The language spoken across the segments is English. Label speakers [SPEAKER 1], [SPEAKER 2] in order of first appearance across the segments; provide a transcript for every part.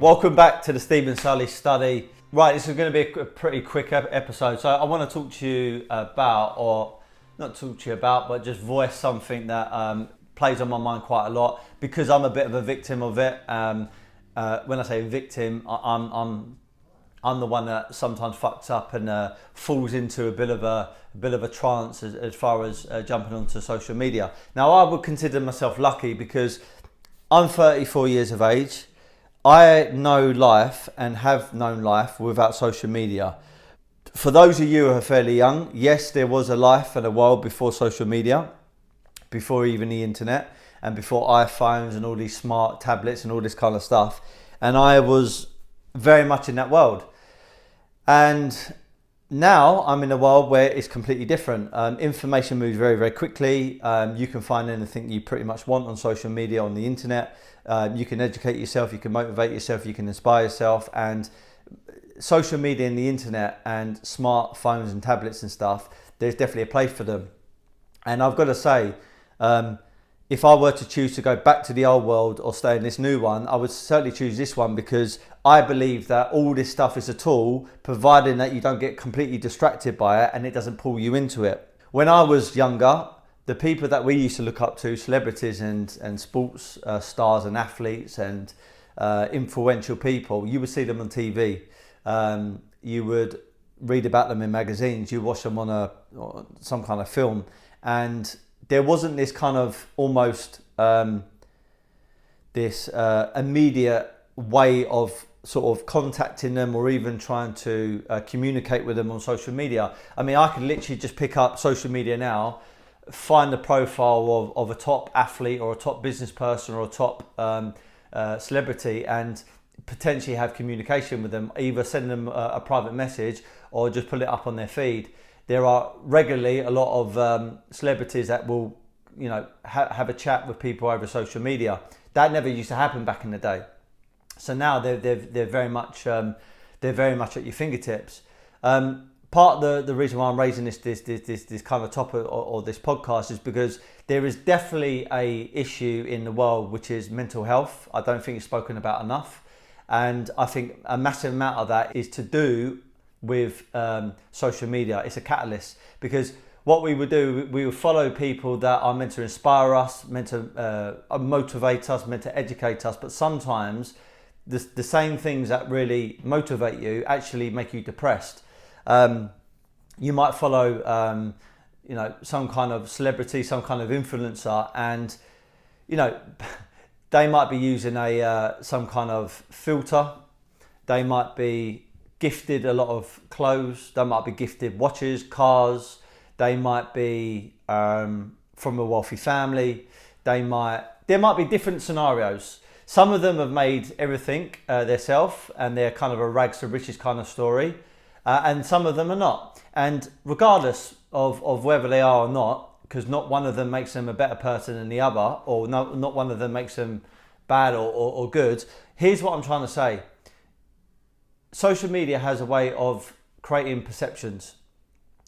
[SPEAKER 1] Welcome back to the Stephen Sulley study. Right, this is going to be a pretty quick episode. So I want to talk to you about, or not talk to you about, but just voice something that plays on my mind quite a lot because I'm a bit of a victim of it. When I say victim, I'm the one that sometimes fucks up and falls into a bit of a trance as far as jumping onto social media. Now, I would consider myself lucky because I'm 34 years of age. I know life and have known life without social media. For those of you who are fairly young, yes, there was a life and a world before social media, before even the internet, and before iPhones and all these smart tablets and all this kind of stuff. And I was very much in that world. And now I'm in a world where it's completely different. Information moves very, very quickly. You can find anything you pretty much want on social media, on the internet. You can educate yourself, you can motivate yourself, you can inspire yourself. And social media and the internet and smartphones and tablets and stuff, there's definitely a place for them. And I've got to say, if I were to choose to go back to the old world or stay in this new one, I would certainly choose this one because I believe that all this stuff is a tool, providing that you don't get completely distracted by it and it doesn't pull you into it. When I was younger, the people that we used to look up to, celebrities and sports stars and athletes and influential people, you would see them on TV. You would read about them in magazines, you watch them on some kind of film, and there wasn't this kind of almost this immediate way of sort of contacting them or even trying to communicate with them on social media. I mean, I could literally just pick up social media now, find the profile of a top athlete or a top business person or a top celebrity and potentially have communication with them, either send them a private message or just put it up on their feed. There are regularly a lot of celebrities that will, have a chat with people over social media. That never used to happen back in the day. So now they're very much at your fingertips. Part of the reason why I'm raising this kind of topic or this podcast is because there is definitely a issue in the world which is mental health. I don't think it's spoken about enough, and I think a massive amount of that is to do with social media. It's a catalyst because what we would do, we would follow people that are meant to inspire us, meant to motivate us, meant to educate us, but sometimes the same things that really motivate you actually make you depressed. You might follow, some kind of celebrity, some kind of influencer, and they might be using some kind of filter. They might be gifted a lot of clothes. They might be gifted watches, cars. They might be from a wealthy family. There might be different scenarios. Some of them have made everything themselves, and they're kind of a rags to riches kind of story. And some of them are not. And regardless of whether they are or not, because not one of them makes them a better person than the other, or not one of them makes them bad or good, here's what I'm trying to say. Social media has a way of creating perceptions.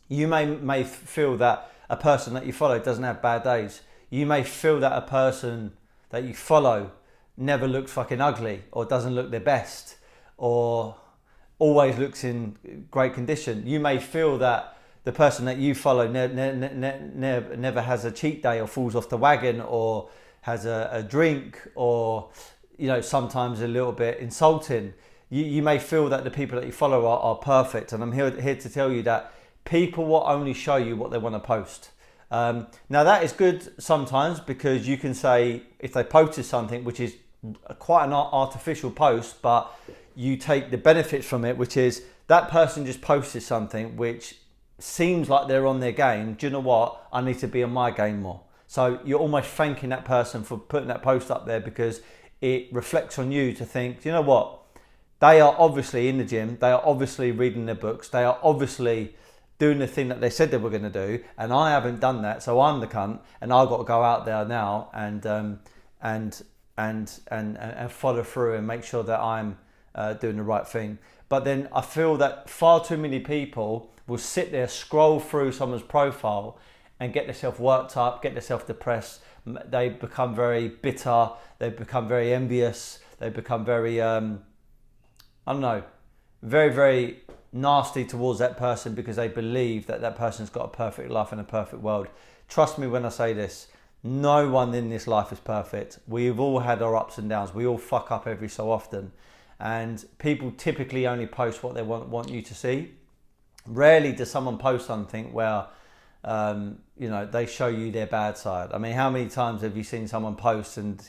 [SPEAKER 1] You may feel that a person that you follow doesn't have bad days. You may feel that a person that you follow never looks fucking ugly or doesn't look their best or always looks in great condition. You may feel that the person that you follow never has a cheat day or falls off the wagon or has a drink or, sometimes a little bit insulting. You may feel that the people that you follow are perfect. And I'm here to tell you that people will only show you what they want to post. Now that is good sometimes because you can say if they posted something which is quite an artificial post, but you take the benefits from it, which is that person just posted something which seems like they're on their game. Do you know what? I need to be on my game more. So you're almost thanking that person for putting that post up there because it reflects on you to think, do you know what? They are obviously in the gym. They are obviously reading their books. They are obviously doing the thing that they said they were going to do, and I haven't done that, so I'm the cunt, and I've got to go out there now and follow through and make sure that I'm doing the right thing. But then I feel that far too many people will sit there, scroll through someone's profile, and get themselves worked up, get themselves depressed. They become very bitter. They become very envious. They become very I don't know, very, very nasty towards that person because they believe that that person's got a perfect life and a perfect world. Trust me when I say this, no one in this life is perfect. We've all had our ups and downs. We all fuck up every so often. And people typically only post what they want you to see. Rarely does someone post something where, they show you their bad side. I mean, how many times have you seen someone post and,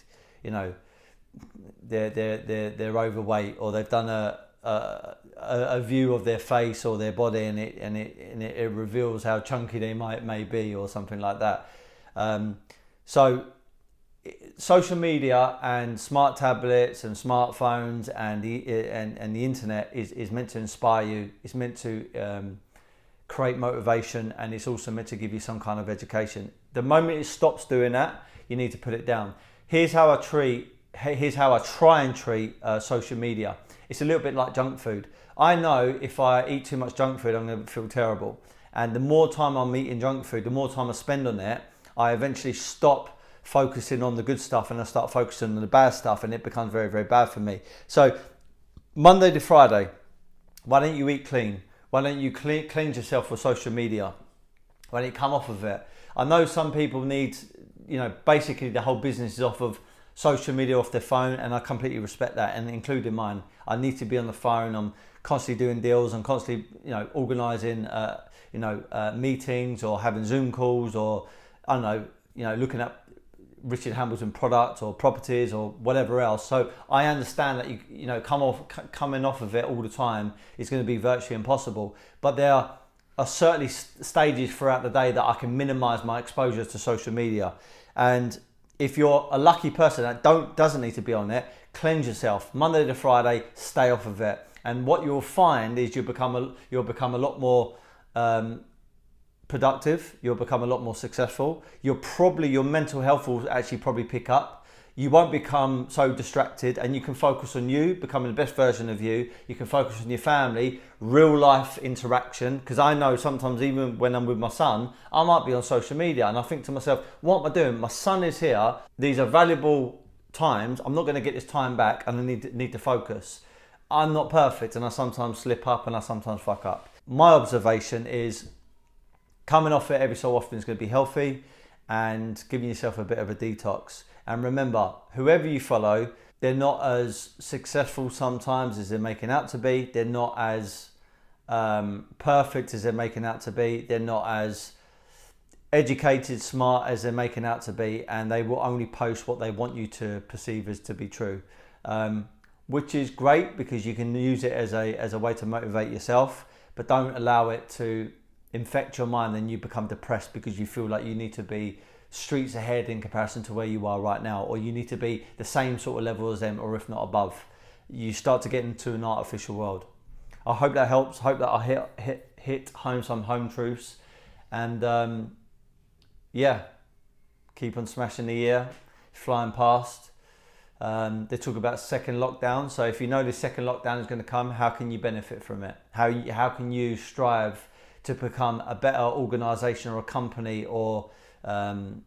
[SPEAKER 1] they're overweight, or they've done a view of their face or their body, and it reveals how chunky they may be, or something like that. So social media and smart tablets and smartphones and the internet is meant to inspire you. It's meant to create motivation, and it's also meant to give you some kind of education. The moment it stops doing that, you need to put it down. Here's how I try and treat social media. It's a little bit like junk food. I know if I eat too much junk food, I'm going to feel terrible. And the more time I'm eating junk food, the more time I spend on it, I eventually stop focusing on the good stuff and I start focusing on the bad stuff, and it becomes very, very bad for me. So Monday to Friday, why don't you eat clean? Why don't you cleanse yourself with social media? Why don't you come off of it? I know some people need, basically the whole business is off of social media, off their phone, and I completely respect that, and including mine. I need to be on the phone. I'm constantly doing deals. I'm constantly, organising, meetings, or having Zoom calls, or I don't know, looking at Richard Hamilton products or properties or whatever else. So I understand that coming off of it all the time is going to be virtually impossible. But there are certainly stages throughout the day that I can minimise my exposure to social media. And if you're a lucky person that doesn't need to be on it, cleanse yourself. Monday to Friday, stay off of it. And what you'll find is you'll become a lot more productive. You'll become a lot more successful. Your mental health will actually probably pick up. You won't become so distracted, and you can focus on you, becoming the best version of you. You can focus on your family, real life interaction. Because I know sometimes even when I'm with my son, I might be on social media and I think to myself, what am I doing? My son is here. These are valuable times. I'm not going to get this time back, and I need to focus. I'm not perfect, and I sometimes slip up and I sometimes fuck up. My observation is coming off it every so often is going to be healthy, and giving yourself a bit of a detox. And remember, whoever you follow, they're not as successful sometimes as they're making out to be. They're not as perfect as they're making out to be. They're not as educated, smart as they're making out to be. And they will only post what they want you to perceive as to be true, which is great because you can use it as a way to motivate yourself. But don't allow it to infect your mind and you become depressed because you feel like you need to be streets ahead in comparison to where you are right now, or you need to be the same sort of level as them, or if not above. You start to get into an artificial world. I hope that helps. Hope that I hit home some home truths, and keep on smashing the year, flying past. They talk about second lockdown. So if you know the second lockdown is going to come, how can you benefit from it? How can you strive to become a better organisation or a company or an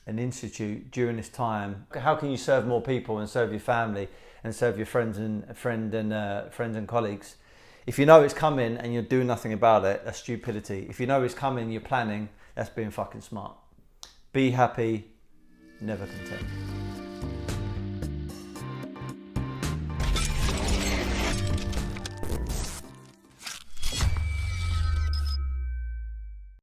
[SPEAKER 1] institute during this time? How can you serve more people and serve your family and serve your friends and colleagues? If you know it's coming and you're doing nothing about it, that's stupidity. If you know it's coming, you're planning, that's being fucking smart. Be happy, never content.